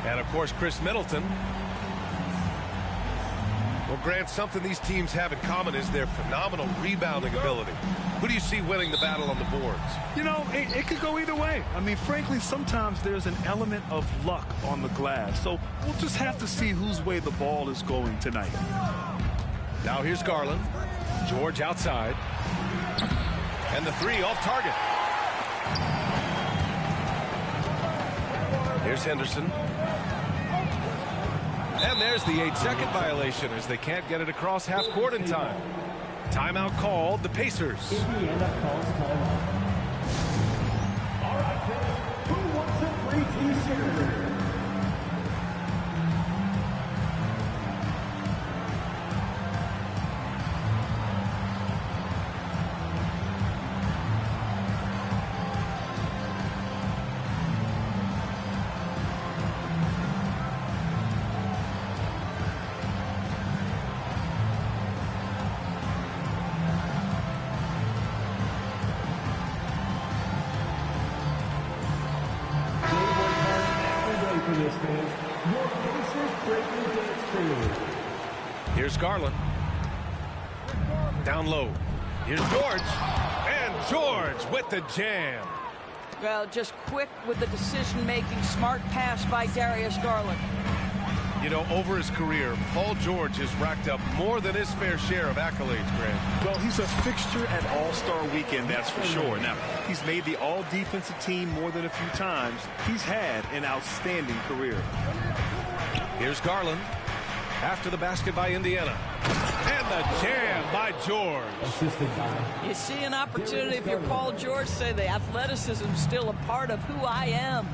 And, of course, Chris Middleton. Well, Grant, something these teams have in common is their phenomenal rebounding ability. Who do you see winning the battle on the boards? You know, it could go either way. I mean, frankly, sometimes there's an element of luck on the glass. So we'll just have to see whose way the ball is going tonight. Now here's Garland. George outside. And the three off target. Here's Henderson. And there's the 8-second violation as they can't get it across half court in time. Timeout called, the Pacers. Indiana calls timeout. All right, fans, who wants a free t-shirt? Here's Garland. Down low. Here's George. And George with the jam. Well, just quick with the decision-making, smart pass by Darius Garland. You know, over his career, Paul George has racked up more than his fair share of accolades, Grant. Well, he's a fixture at All-Star Weekend, that's for sure. Now, he's made the All-Defensive team more than a few times. He's had an outstanding career. Here's Garland. After the basket by Indiana. And the jam by George. You see an opportunity if you're Paul George, say the athleticism is still a part of who I am.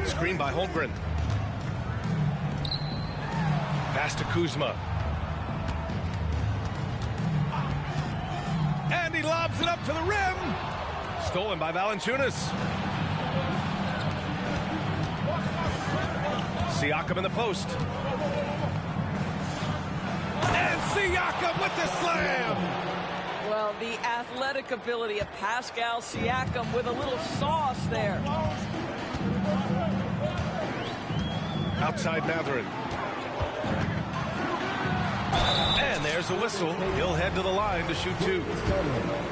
Screen by Holmgren. Pass to Kuzma. And he lobs it up to the rim. Stolen by Valanciunas. Siakam in the post. And Siakam with the slam. Well, the athletic ability of Pascal Siakam with a little sauce there. Outside Mathurin. And there's a whistle. He'll head to the line to shoot two.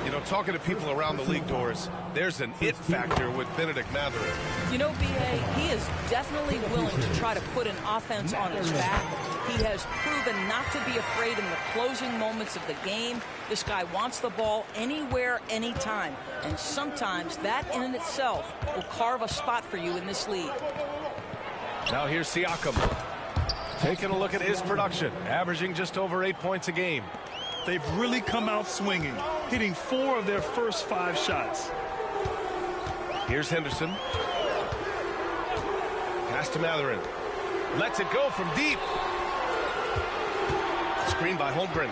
You know, talking to people around the league doors, there's an it factor with Bennedict Mathurin. You know, B.A., he is definitely willing to try to put an offense on his back. He has proven not to be afraid in the closing moments of the game. This guy wants the ball anywhere, anytime. And sometimes that in itself will carve a spot for you in this league. Now here's Siakam. Taking a look at his production, averaging just over 8 points a game. They've really come out swinging, hitting 4 of their first 5 shots. Here's Henderson. Pass to Mathurin. Lets it go from deep. Screen by Holmgren.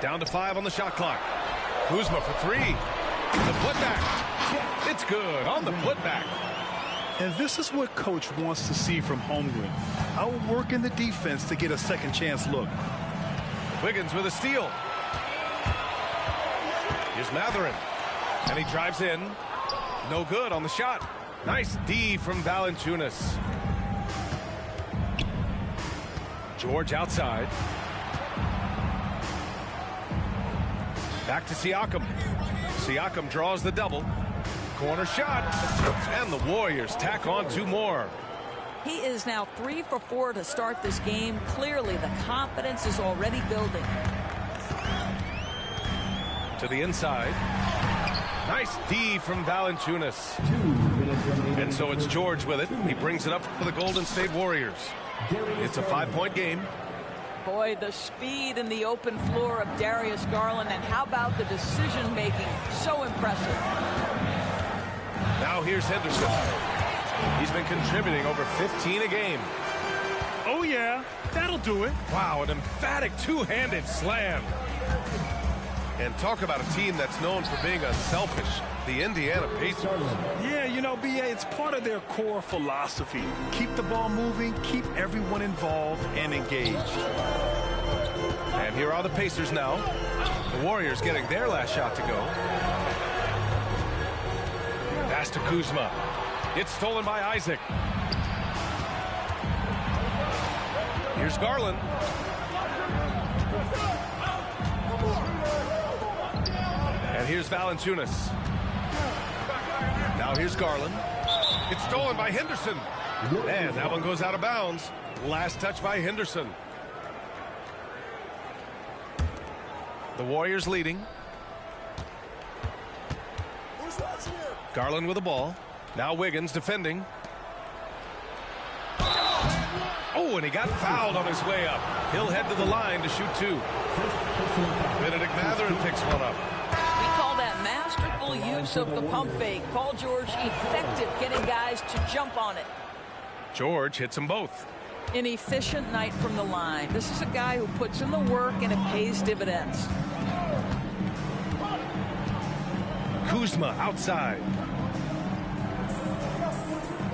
Down to 5 on the shot clock. Kuzma for 3. The putback. It's good on the putback. And this is what Coach wants to see from Holmgren. Outworking the defense to get a second chance look. Wiggins with a steal. Here's Mathurin. And he drives in. No good on the shot. Nice D from Valanciunas. George outside. Back to Siakam. Siakam draws the double. Corner shot. And the Warriors tack on 2 more. He is now 3 for 4 to start this game. Clearly, the confidence is already building. To the inside. Nice D from Valanciunas. And so it's George with it. He brings it up for the Golden State Warriors. It's a 5-point game. Boy, the speed and the open floor of Darius Garland, and how about the decision making? So impressive. Now here's Henderson. He's been contributing over 15 a game. Oh, yeah, that'll do it. Wow, an emphatic two-handed slam. And talk about a team that's known for being unselfish, the Indiana Pacers. Yeah, you know, BA, it's part of their core philosophy. Keep the ball moving, keep everyone involved and engaged. And here are the Pacers now. The Warriors getting their last shot to go. Pass to Kuzma. It's stolen by Isaac. Here's Garland. And here's Valanciunas. Now here's Garland. It's stolen by Henderson. And that one goes out of bounds. Last touch by Henderson. The Warriors leading. Garland with the ball. Now Wiggins defending. Oh, and he got fouled on his way up. He'll head to the line to shoot 2. Benedict Mathurin picks one up. We call that masterful use of the pump fake. Paul George effective getting guys to jump on it. George hits them both. An efficient night from the line. This is a guy who puts in the work and it pays dividends. Kuzma outside.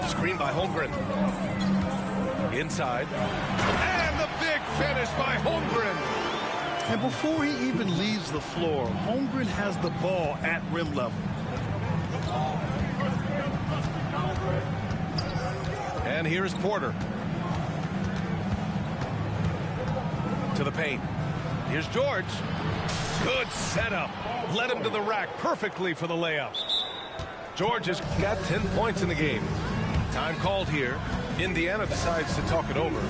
Screen by Holmgren. Inside. And the big finish by Holmgren. And before he even leaves the floor, Holmgren has the ball at rim level. And here's Porter. To the paint. Here's George. Good setup. Led him to the rack perfectly for the layup. George has got 10 points in the game. Time called here. Indiana decides to talk it over.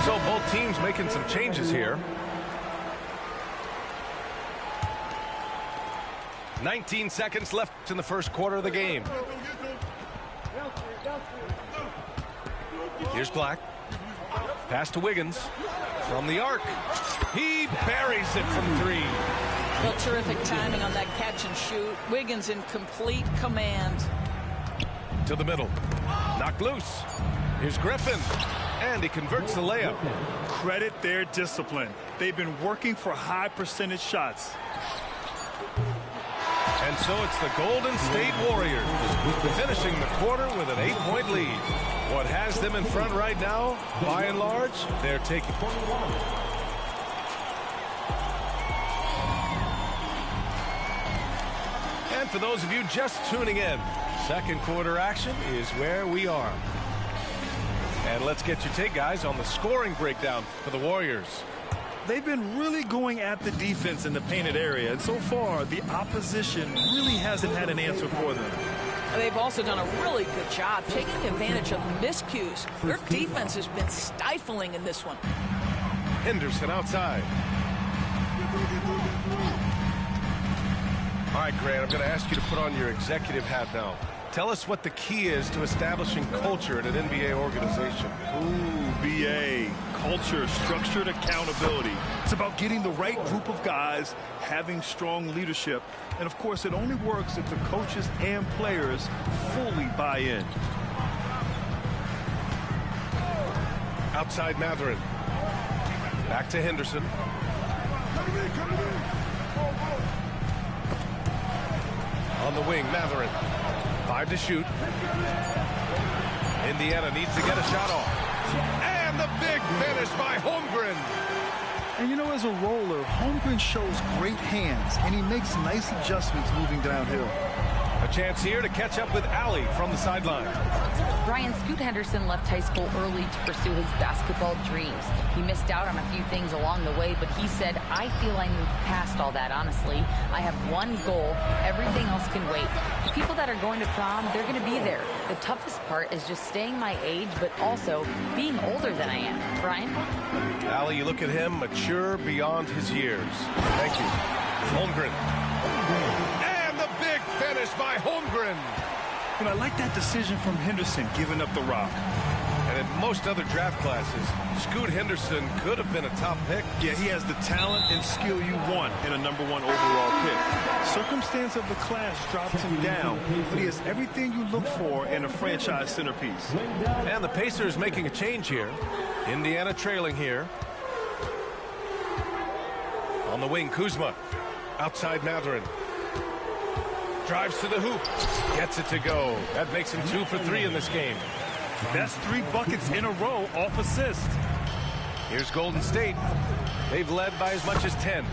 So both teams making some changes here. 19 seconds left in the first quarter of the game. Here's Black. Pass to Wiggins. From the arc. He buries it from 3. Well, terrific timing on that catch and shoot. Wiggins in complete command. To the middle. Knocked loose. Here's Griffin. And he converts the layup. Credit their discipline. They've been working for high percentage shots. And so it's the Golden State Warriors finishing the quarter with an 8-point lead. What has them in front right now, by and large, they're taking. And for those of you just tuning in, second quarter action is where we are. And let's get your take, guys, on the scoring breakdown for the Warriors. They've been really going at the defense in the painted area, and so far the opposition really hasn't had an answer for them. They've also done a really good job taking advantage of miscues. Their defense has been stifling in this one. Henderson outside. All right, Grant, I'm going to ask you to put on your executive hat now. Tell us what the key is to establishing culture at an NBA organization. Ooh, BA. Culture, structured accountability. It's about getting the right group of guys, having strong leadership. And, of course, it only works if the coaches and players fully buy in. Outside Mathurin. Back to Henderson. On the wing, Mathurin. 5 to shoot. Indiana needs to get a shot off. And the big finish by Holmgren. And you know, as a roller, Holmgren shows great hands, and he makes nice adjustments moving downhill. A chance here to catch up with Allie from the sideline. Brian, Scoot Henderson left high school early to pursue his basketball dreams. He missed out on a few things along the way, but he said, I feel I moved past all that, honestly. I have one goal. Everything else can wait. The people that are going to prom, they're going to be there. The toughest part is just staying my age, but also being older than I am. Brian? Allie, you look at him, mature beyond his years. Thank you. Holmgren. And the big finish by Holmgren. You know, I like that decision from Henderson, giving up the rock. And in most other draft classes, Scoot Henderson could have been a top pick. Yeah, he has the talent and skill you want in a #1 overall pick. Circumstance of the class drops him down, but he has everything you look for in a franchise centerpiece. And the Pacers making a change here. Indiana trailing here. On the wing, Kuzma. Outside Mathurin. Drives to the hoop. Gets it to go. That makes him 2 for 3 in this game. That's 3 buckets in a row off assist. Here's Golden State. They've led by as much as 10.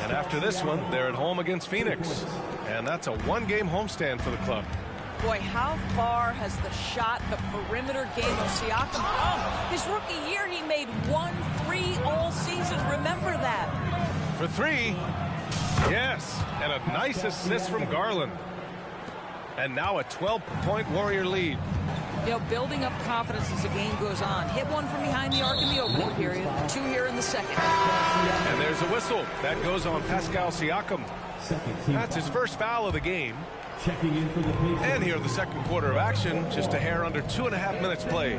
And after this one, they're at home against Phoenix. And that's a 1-game homestand for the club. Boy, how far has the shot, the perimeter game of Siakam come? His rookie year, he made 1 3 all season. Remember that. For 3. Yes, and a nice assist from Garland. And now a 12-point Warrior lead. You know, building up confidence as the game goes on. Hit one from behind the arc in the opening period. 2 here in the second. And there's a whistle. That goes on Pascal Siakam. That's his first foul of the game. And here in the second quarter of action, just a hair under 2.5 minutes played.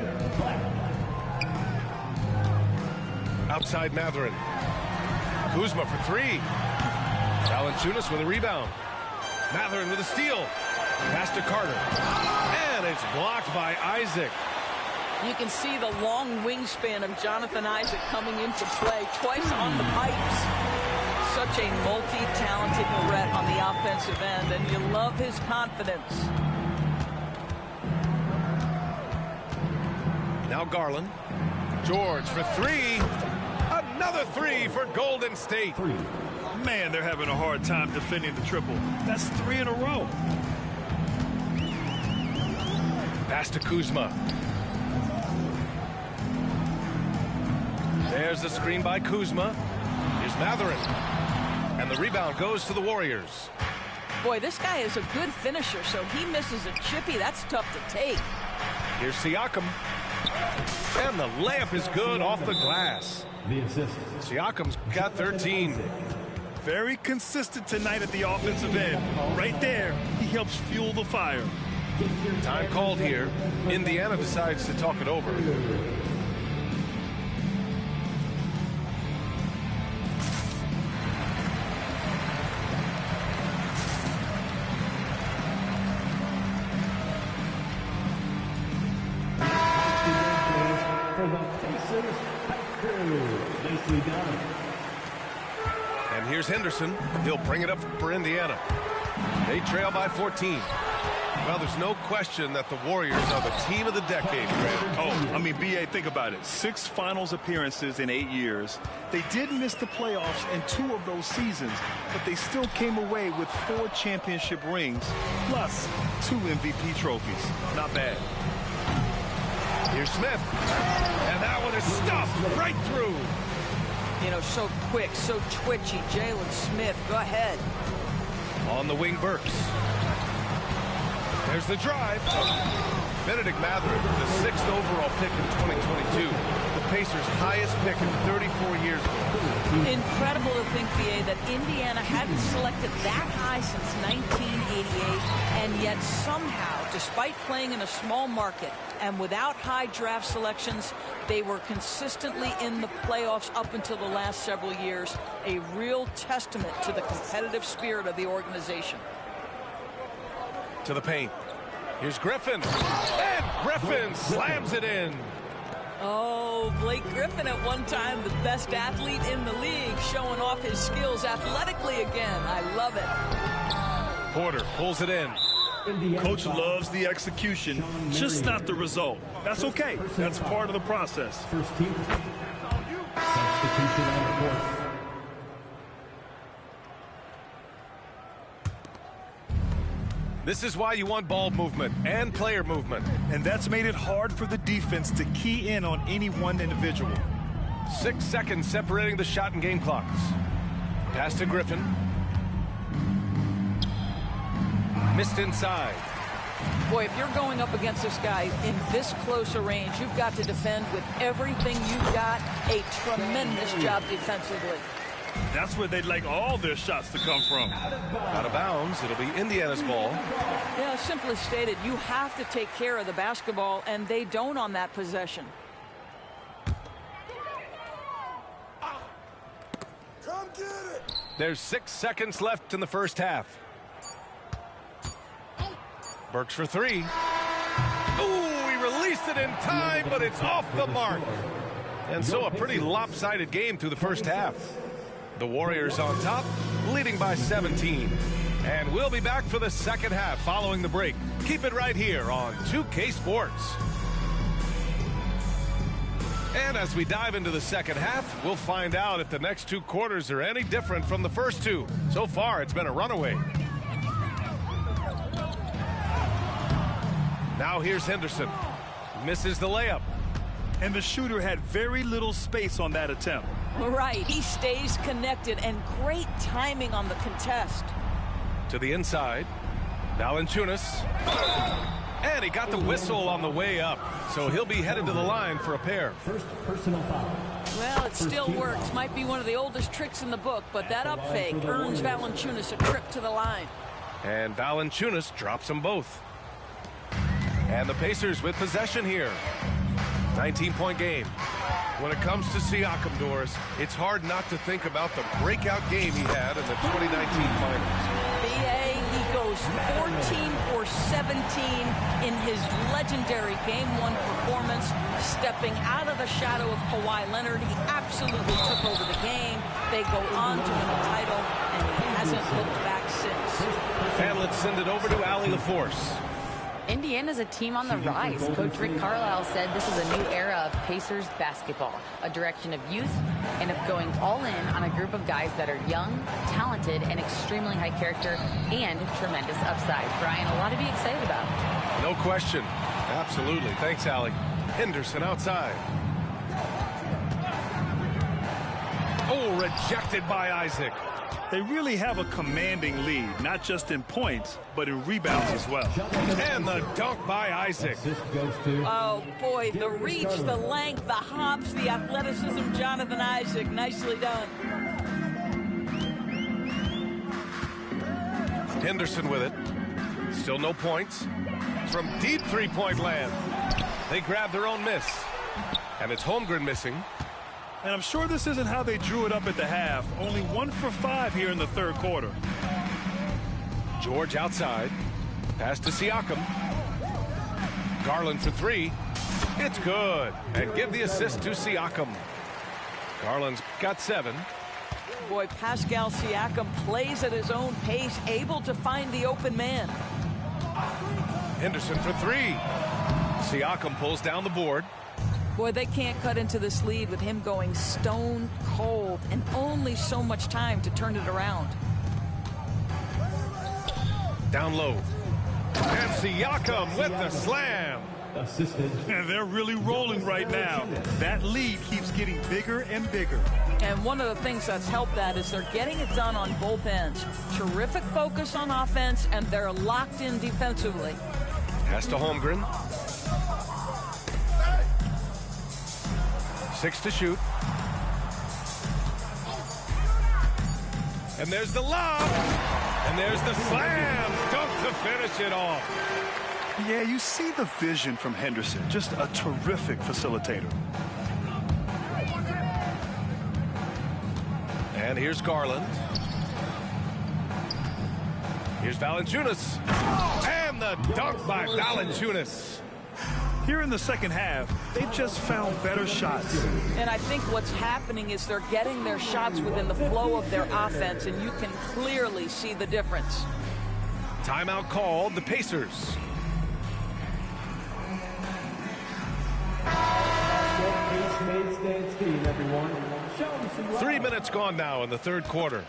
Outside Mathurin. Kuzma for 3. Valanciunas with a rebound. Mathurin with a steal. Pass to Carter. And it's blocked by Isaac. You can see the long wingspan of Jonathan Isaac coming into play. Twice on the pipes. Such a multi-talented threat on the offensive end, and you love his confidence. Now Garland. George for 3. Another 3 for Golden State. Man, they're having a hard time defending the triple. That's 3 in a row. Pass to Kuzma. There's the screen by Kuzma. Here's Mathurin. And the rebound goes to the Warriors. Boy, this guy is a good finisher, so he misses a chippy. That's tough to take. Here's Siakam. And the layup is good off the glass. Siakam's got 13. Very consistent tonight at the offensive end. Right there, he helps fuel the fire. Time called here. Indiana decides to talk it over. And here's Henderson. He'll bring it up for Indiana. They trail by 14. Well, there's no question that the Warriors are the team of the decade, Grant. Oh, I mean, B.A., think about it. 6 finals appearances in 8 years. They did miss the playoffs in 2 of those seasons, but they still came away with 4 championship rings, plus 2 MVP trophies. Not bad. Here's Smith. And that one is stuffed right through. You know, so quick, so twitchy. Jalen Smith, go ahead. On the wing, Burks. There's the drive. Benedict Mathurin, the 6th overall pick in 2022. The Pacers' highest pick in 34 years. Incredible to think, B.A., that Indiana hadn't selected that high since 1988, and yet somehow, despite playing in a small market and without high draft selections, they were consistently in the playoffs up until the last several years. A real testament to the competitive spirit of the organization. To the paint. Here's Griffin. And Griffin slams it in. Oh, Blake Griffin at one time, the best athlete in the league, showing off his skills athletically again. I love it. Porter pulls it in. Coach loves the execution, just not the result. That's okay. That's part of the process. First team. Substitution on the court. This is why you want ball movement and player movement. And that's made it hard for the defense to key in on any one individual. 6 seconds separating the shot and game clocks. Pass to Griffin. Missed inside. Boy, if you're going up against this guy in this close a range, you've got to defend with everything you've got. A tremendous job defensively. That's where they'd like all their shots to come from. Out of bounds. It'll be Indiana's ball. Yeah, simply stated, you have to take care of the basketball, and they don't on that possession. Come get it. There's 6 seconds left in the first half. Burks for three. Ooh, he released it in time, but it's off the mark. And so a pretty lopsided game through the first half. The Warriors on top, leading by 17. And we'll be back for the second half following the break. Keep it right here on 2K Sports. And as we dive into the second half, we'll find out if the next 2 quarters are any different from the first 2. So far, it's been a runaway. Now here's Henderson. Misses the layup. And the shooter had very little space on that attempt. Right, he stays connected, and great timing on the contest. To the inside. Valanciunas. And he got the whistle on the way up. So he'll be headed to the line for a pair. First personal foul. Well, it still works. Might be one of the oldest tricks in the book, but that up fake earns Valanciunas a trip to the line. And Valanciunas drops them both. And the Pacers with possession here. 19-point game. When it comes to Siakam, Doris, it's hard not to think about the breakout game he had in the 2019 finals. BA, he goes 14 for 17 in his legendary Game 1 performance. Stepping out of the shadow of Kawhi Leonard, he absolutely took over the game. They go on to win the title, and he hasn't looked back since. And let's send it over to Allie LaForce. Indiana's a team on the rise. Coach Rick Carlisle said this is a new era of Pacers basketball, a direction of youth and of going all in on a group of guys that are young, talented, and extremely high character and tremendous upside. Brian, a lot to be excited about. No question. Absolutely. Thanks, Allie. Henderson outside. Oh, rejected by Isaac. They really have a commanding lead, not just in points, but in rebounds as well. And the dunk by Isaac. Oh, boy, the reach, the length, the hops, the athleticism, Jonathan Isaac. Nicely done. Henderson with it. Still no points. From deep three-point land. They grab their own miss. And it's Holmgren missing. And I'm sure this isn't how they drew it up at the half. Only 1 for 5 here in the third quarter. George outside. Pass to Siakam. Garland for three. It's good. And give the assist to Siakam. Garland's got 7. Boy, Pascal Siakam plays at his own pace, able to find the open man. Henderson for 3. Siakam pulls down the board. Boy, they can't cut into this lead with him going stone cold and only so much time to turn it around. Down low. And Siakam with the slam. Assisted. And they're really rolling right now. That lead keeps getting bigger and bigger. And one of the things that's helped that is they're getting it done on both ends. Terrific focus on offense, and they're locked in defensively. Pass to Holmgren. 6 to shoot. And there's the lob. And there's the slam. Dunk to finish it off. Yeah, you see the vision from Henderson. Just a terrific facilitator. And here's Garland. Here's Valanciunas. And the dunk by Valanciunas. Here in the second half, they've just found better shots. And I think what's happening is they're getting their shots within the flow of their offense, and you can clearly see the difference. Timeout called, the Pacers. Stand team, everyone. 3 minutes gone now in the third quarter.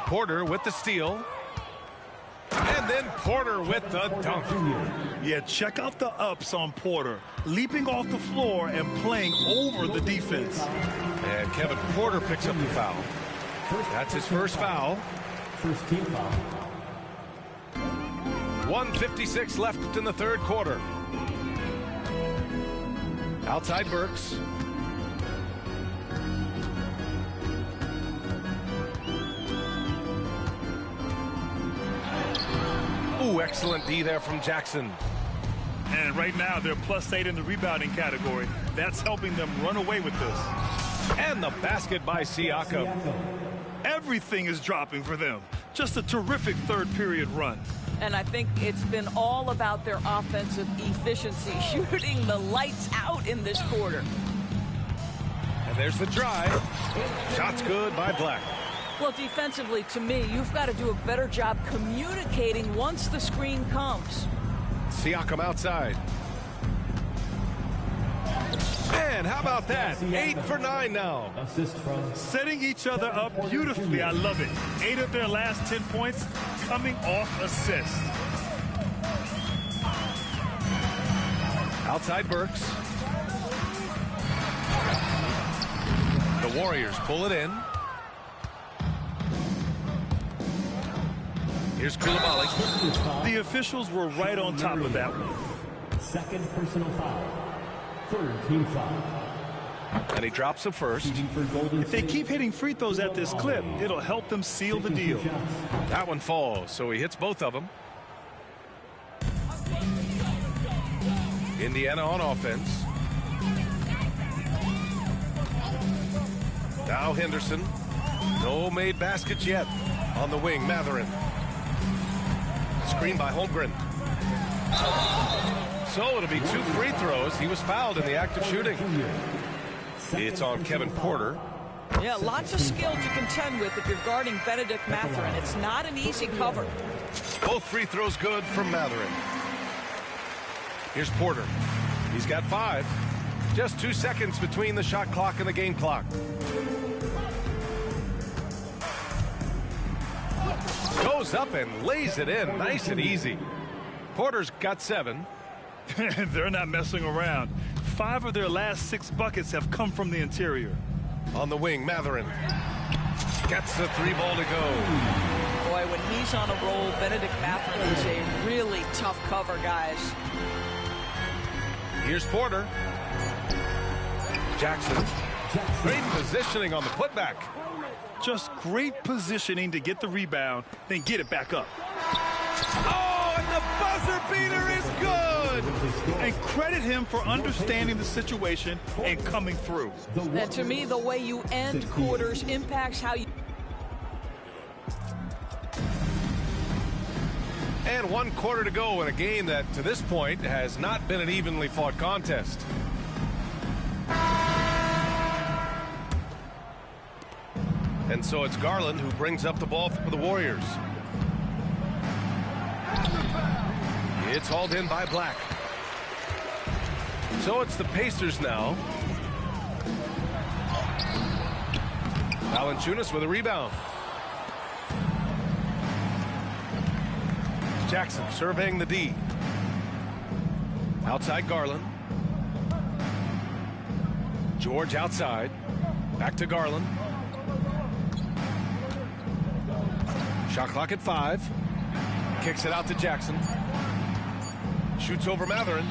Porter with the steal. And then Porter with the dunk. Yeah, check out the ups on Porter. Leaping off the floor and playing over the defense. And Kevin Porter picks up the foul. That's his first foul. First team foul. 1:56 left in the third quarter. Outside Burks. Ooh, excellent D there from Jackson. And right now, they're +8 in the rebounding category. That's helping them run away with this. And the basket by Siakam. Everything is dropping for them. Just a terrific third period run. And I think it's been all about their offensive efficiency, shooting the lights out in this quarter. And there's the drive. Shot's good by Black. Well, defensively, to me, you've got to do a better job communicating once the screen comes. Siakam outside. And how about that? 8 for 9 now. Assist from Setting each other up beautifully. I love it. 8 of their last 10 points coming off assists. Outside Burks. The Warriors pull it in. Here's Coulibaly. The officials were right on top of that one. second personal foul. Third team foul. And he drops the first. If they keep hitting free throws at this clip, it'll help them seal the deal. That one falls, so he hits both of them. Indiana on offense. Now Henderson. No made baskets yet. On the wing, Mathurin. Screen by Holmgren. So it'll be 2 free throws. He was fouled in the act of shooting. It's on Kevin Porter. Yeah, lots of skill to contend with if you're guarding Benedict Mathurin. It's not an easy cover. Both free throws good from Mathurin. Here's Porter. He's got 5. Just 2 seconds between the shot clock and the game clock. Goes up and lays it in. Nice and easy. Porter's got 7. They're not messing around. 5 of their last 6 buckets have come from the interior. On the wing, Mathurin. Gets the 3 ball to go. Boy, when he's on a roll, Benedict Mathurin is a really tough cover, guys. Here's Porter. Jackson. Great positioning on the putback. Just great positioning to get the rebound, then get it back up. Oh, and the buzzer beater is good. And credit him for understanding the situation and coming through. And to me, the way you end quarters impacts how you... And 1 quarter to go in a game that, to this point, has not been an evenly fought contest. And so it's Garland who brings up the ball for the Warriors. It's hauled in by Black. So it's the Pacers now. Valanciunas with a rebound. Jackson surveying the D. Outside Garland. George outside. Back to Garland. Shot clock at 5. Kicks it out to Jackson. Shoots over Mathurin.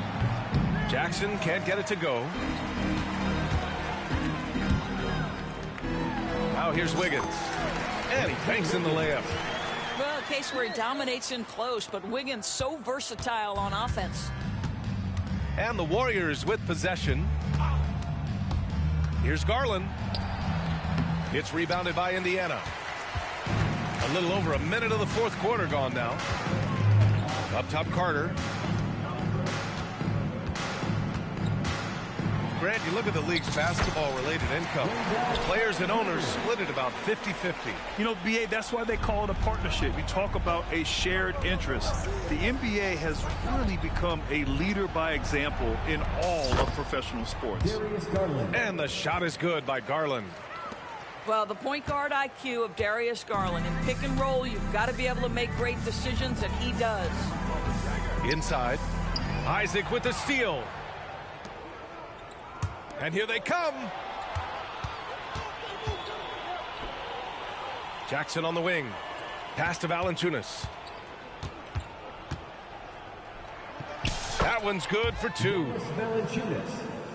Jackson can't get it to go. Now here's Wiggins. And he banks in the layup. Well, a case where he dominates in close, but Wiggins so versatile on offense. And the Warriors with possession. Here's Garland. It's rebounded by Indiana. A little over a minute of the fourth quarter gone now. Up top, Carter. Grant, you look at the league's basketball-related income. Players and owners split it about 50-50. You know, BA, that's why they call it a partnership. You talk about a shared interest. The NBA has really become a leader by example in all of professional sports. And the shot is good by Garland. Well, the point guard IQ of Darius Garland. In pick and roll, you've got to be able to make great decisions, and he does. Inside, Isaac with the steal. And here they come. Jackson on the wing. Pass to Valanciunas. That one's good for two.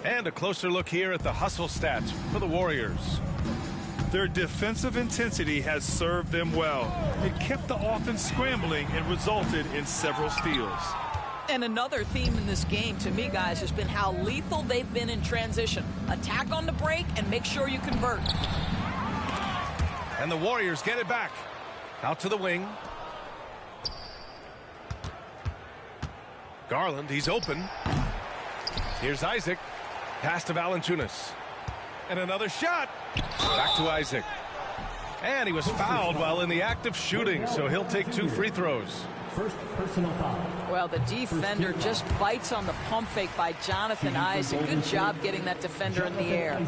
And a closer look here at the hustle stats for the Warriors. Their defensive intensity has served them well. It kept the offense scrambling and resulted in several steals. And another theme in this game, to me, guys, has been how lethal they've been in transition. Attack on the break and make sure you convert. And the Warriors get it back. Out to the wing. Garland, he's open. Here's Isaac. Pass to Valanciunas. And another shot. Back to Isaac. And he was fouled while in the act of shooting, so he'll take 2 free throws. First personal foul. Well, the defender just bites on the pump fake by Jonathan Isaac. Good job getting that defender in the air.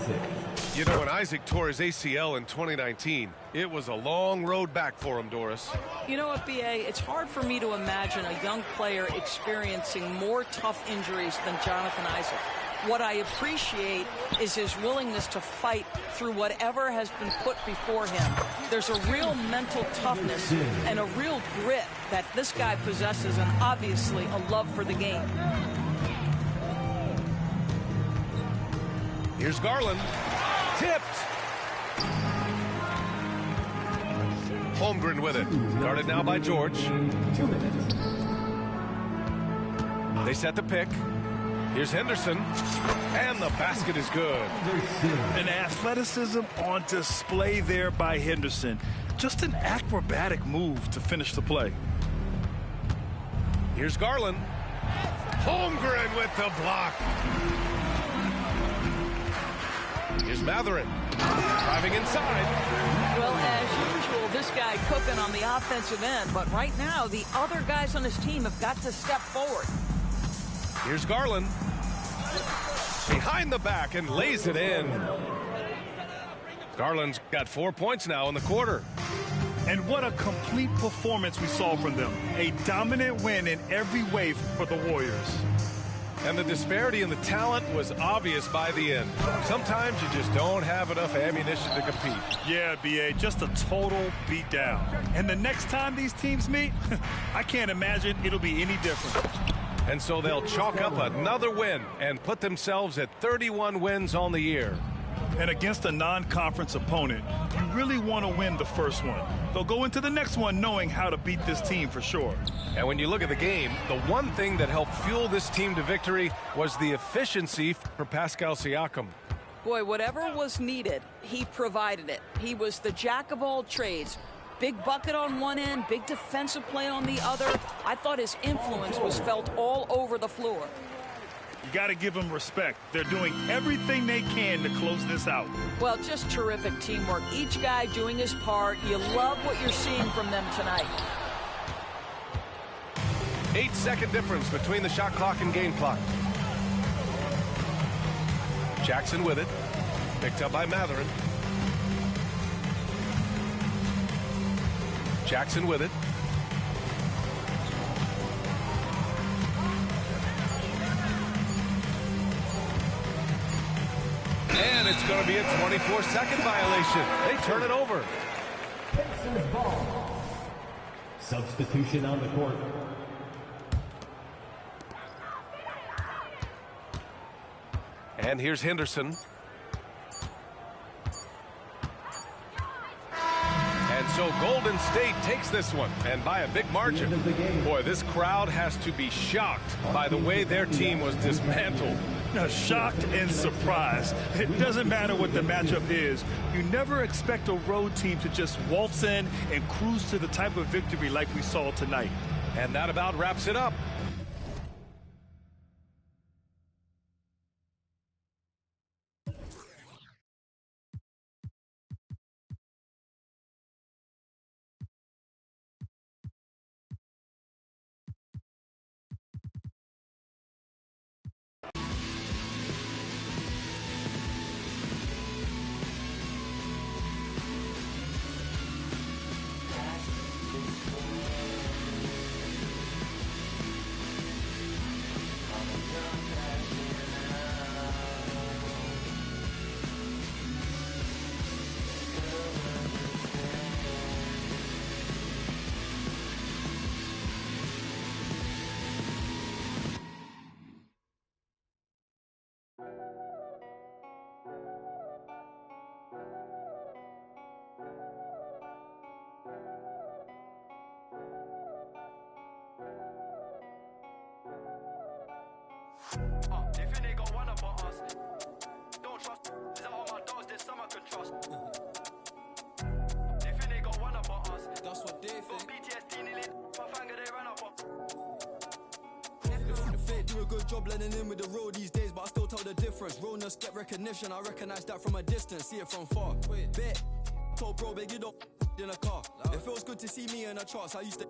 You know, when Isaac tore his ACL in 2019, it was a long road back for him, Doris. You know what, BA? It's hard for me to imagine a young player experiencing more tough injuries than Jonathan Isaac. What I appreciate is his willingness to fight through whatever has been put before him. There's a real mental toughness and a real grit that this guy possesses, and obviously a love for the game. Here's Garland. Tipped. Holmgren with it. Guarded now by George. They set the pick. Here's Henderson, and the basket is good. An athleticism on display there by Henderson. Just an acrobatic move to finish the play. Here's Garland. Holmgren with the block. Here's Mathurin, driving inside. Well, as usual, this guy cooking on the offensive end, but right now the other guys on his team have got to step forward. Here's Garland. Behind the back and lays it in. Garland's got 4 points now in the quarter. And what a complete performance we saw from them. A dominant win in every way for the Warriors. And the disparity in the talent was obvious by the end. Sometimes you just don't have enough ammunition to compete. Yeah, BA, just a total beatdown. And the next time these teams meet, I can't imagine it'll be any different. And so they'll chalk up another win and put themselves at 31 wins on the year. And against a non-conference opponent, you really want to win the first one. They'll go into the next one knowing how to beat this team for sure. And when you look at the game, the one thing that helped fuel this team to victory was the efficiency for Pascal Siakam. Boy, whatever was needed, he provided it. He was the jack of all trades. Big bucket on one end, big defensive play on the other. I thought his influence was felt all over the floor. You got to give them respect. They're doing everything they can to close this out. Well, just terrific teamwork. Each guy doing his part. You love what you're seeing from them tonight. 8-second difference between the shot clock and game clock. Jackson with it. Picked up by Mathurin. Jackson with it. And it's going to be a 24-second violation. They turn it over. Pacers ball. Substitution on the court. And here's Henderson. And so Golden State takes this one, and by a big margin. Boy, this crowd has to be shocked by the way their team was dismantled. Shocked and surprised. It doesn't matter what the matchup is. You never expect a road team to just waltz in and cruise to the type of victory like we saw tonight. And that about wraps it up. They think they got one up on us. Don't trust. Is that all my dogs? There's some I can trust. They think they got one up on us. That's what they think. PTSD nearly. My finger they ran up on. The fake do a good job blending in with the road these days, but I still tell the difference. Realness get recognition, I recognize that from a distance, see it from far. Bet, told bro, big you don't in a car. It feels good to see me in the charts, I used to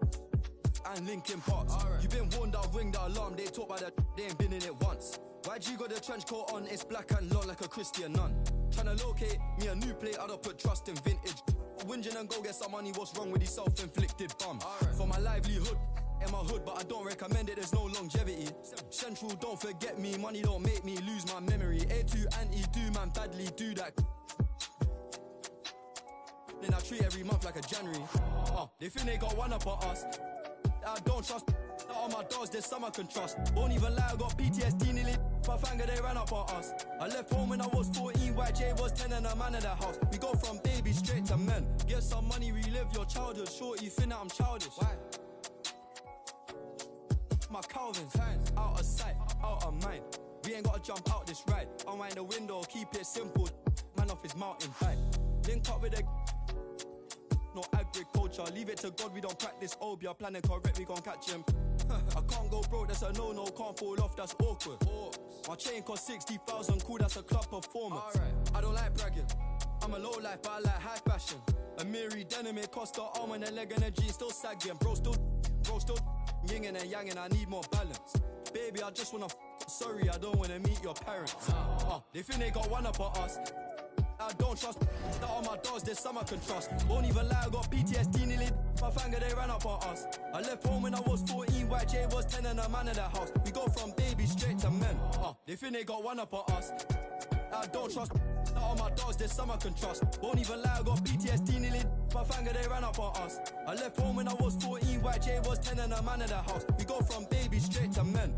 and Linkin Parks. You been warned, I'll ring the alarm, they talk about that, they ain't been in it once. YG got the trench coat on, it's black and long like a Christian nun. Tryna locate me a new plate, I don't put trust in vintage. Whinging and go get some money, what's wrong with these self-inflicted bums? For my livelihood, in my hood, but I don't recommend it, there's no longevity. Central, don't forget me, money don't make me lose my memory. A2 anti, do man badly, do that. Then I treat every month like a January. They think they got one up on us. I don't trust. All my dogs, there's some I can trust. Won't even lie, I got PTSD nearly. My finger, they ran up on us. I left home when I was 14, YJ was 10 and a man in the house. We go from baby straight to men. Get some money, relive your childhood. Shorty, you think that I'm childish. Why? My Calvin's out of sight, out of mind. We ain't gotta jump out this ride. Unwind the window, keep it simple. Man off his mountain bike. Link up with a no agriculture. Leave it to God, we don't practice obia. Planning correct, we gon' catch him. I can't go broke, that's a no-no. Can't fall off, that's awkward. My chain cost 60,000, cool, that's a club performance. I don't like bragging, I'm a low life, but I like high fashion. A Miri denim, it cost the arm and a leg and a G, still sagging. Bro still yinging and yanging, I need more balance. Baby, I just wanna sorry, I don't wanna meet your parents. They think they got one up on us. I don't trust that all my dogs, there's some I can trust. Won't even lie, I got PTSD nearly. My finger, they ran up on us. I left home when I was 14, YJ was 10 and a man in the house. We go from baby straight to men. They think they got one up on us. I don't trust that all my dogs, there's some I can trust. Won't even lie, I got PTSD nearly. My finger, they ran up on us. I left home when I was 14, YJ was 10 and a man in the house. We go from baby straight to men.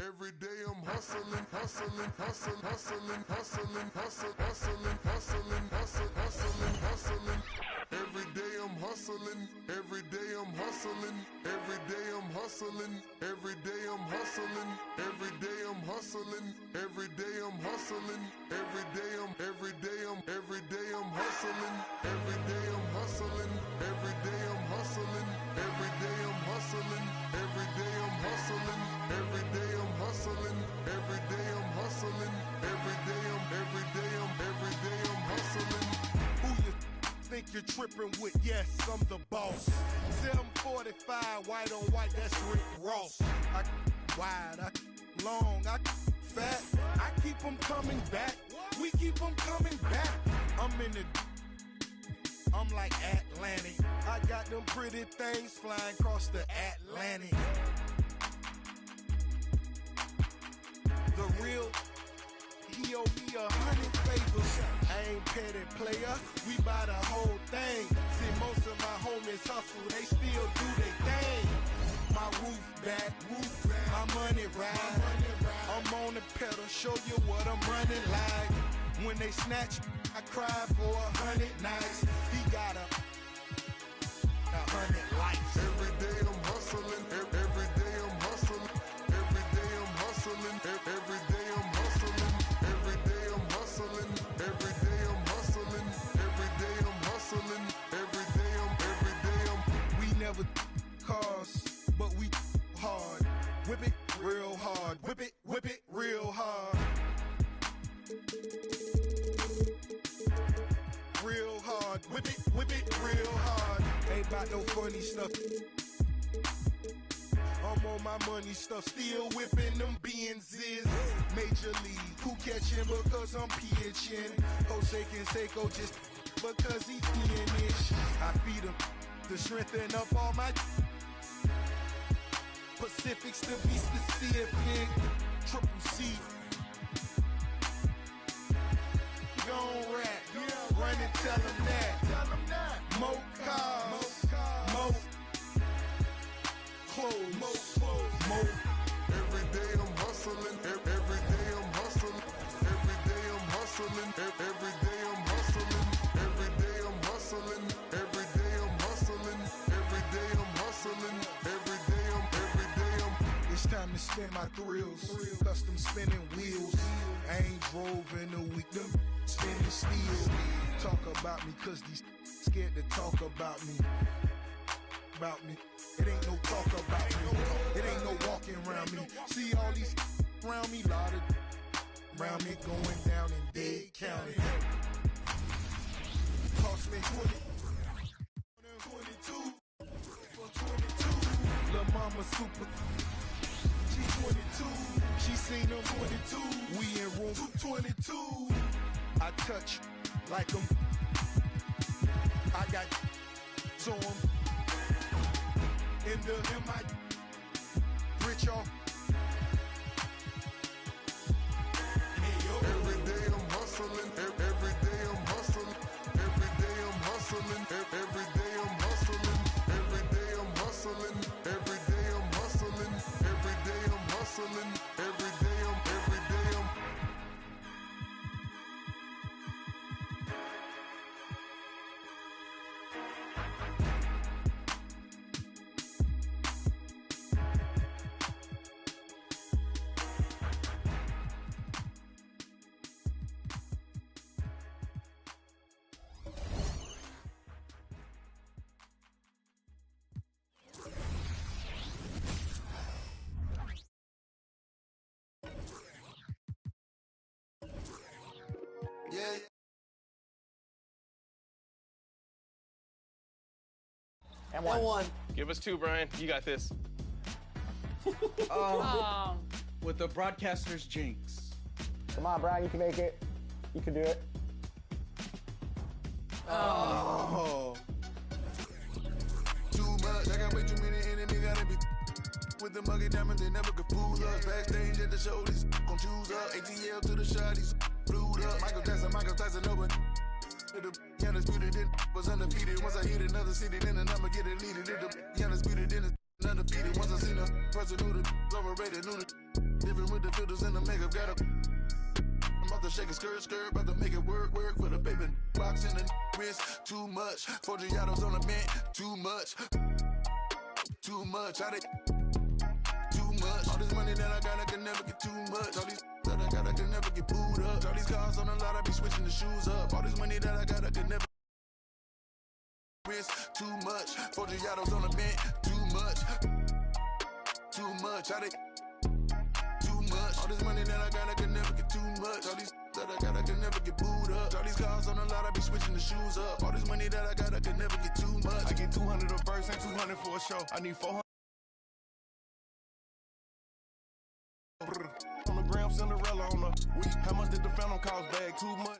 Every day I'm hustling, hustling, hustling, hustling, hustling, hustling, hustling, hustling, hustling, hustling, hustling. Every day I'm hustling, every day I'm hustling, every day I'm hustling, every day I'm hustling, every day I'm hustling, every day I'm hustling, every day I'm hustling, every day I'm hustling, every day I'm hustling, every day I'm hustling, every day I'm hustling, every day I'm hustling, every day I'm hustling, every day I'm hustling, every day I'm hustling. Who you think you're tripping with? Yes, I'm the boss. 745, white on white, that's Rick Ross. I wide, I long, I fat. I keep them coming back. We keep them coming back. I'm like Atlantic. I got them pretty things flying across the Atlantic. The real, he owe me 100 favors. I ain't petty player, we buy the whole thing. See, most of my homies hustle, they still do their thing. My roof back, my money ride. I'm on the pedal, show you what I'm running like. When they snatch, I cry for 100 nights. He got 100 lights. Every day I'm hustling, every day I'm hustling, every day I'm hustling, every day I'm hustling, every day I'm hustling, every day I'm hustling, every day I'm hustling, every day I'm. We never cars, but we hard. Whip it real hard. Whip it real hard. Real hard. Whip it real hard. Ain't about no funny stuff. I'm on my money stuff, still whipping them Benzes. Major league, who catching because I'm pitching. Jose Canseco just because he finish. I feed him to strengthen up all my Pacifics to be specific. Triple C. Gon' rap, run and tell him that. More cars, more clothes, more spend my thrills. Custom spinning wheels. I ain't drove in a week. Them spinning steel. Talk about me, cause these scared to talk about me. About me. It ain't no talk about me. It ain't no walking around me. See all these around me, lot of around me going down in Dade County. Cost me 22 for 22. Lil' mama super. She 22. She seen them 22. We in room 22. I touch like them. I got to them. In my rich off. Every day I'm hustling. Every day I'm hustling. Every day I'm hustling. Every day I'm hustling. Every day I'm hustling. Every day I'm hustling. Every day I'm hustling. Every day I'm. Yeah. And one. Give us two, Brian. You got this. With the broadcaster's jinx. Come on, Brian, you can make it. You can do it. Oh. Too much. I got way too many enemies. Gotta be with the muggy diamonds. They never could fool us. Backstage at the show, these gon' choose up. ATL to the shot, these flued up. Michael Tyson, no one. The undisputed in was undefeated. Once I hit another city, then the number get deleted. The undisputed in undefeated. Once I seen a person who the overrated, knew the different with the filters and the makeup. Got a. I'm about to shake a skirt, about to make it work for the baby. Box in the wrist, too much. 4 Giottos on the bench, too much. I did too much. All this money that I got, I can never get too much. All these that I got, I can never get booed up. All these cars on the lot, I be switching the shoes up. All this money that I got, I can never. Wrist, too much. 4 Giottos on the bench, too much. I did too much. All this money that I got, I can never get too much. All these that I got, I can never get booed up. All these cars on the lot, I be switching the shoes up. All this money that I got, I can never get too much. I get 200 a verse and 200 for a show. I need 400. On the gram, Cinderella on the week. How much did the Phantom cost? Bag too much.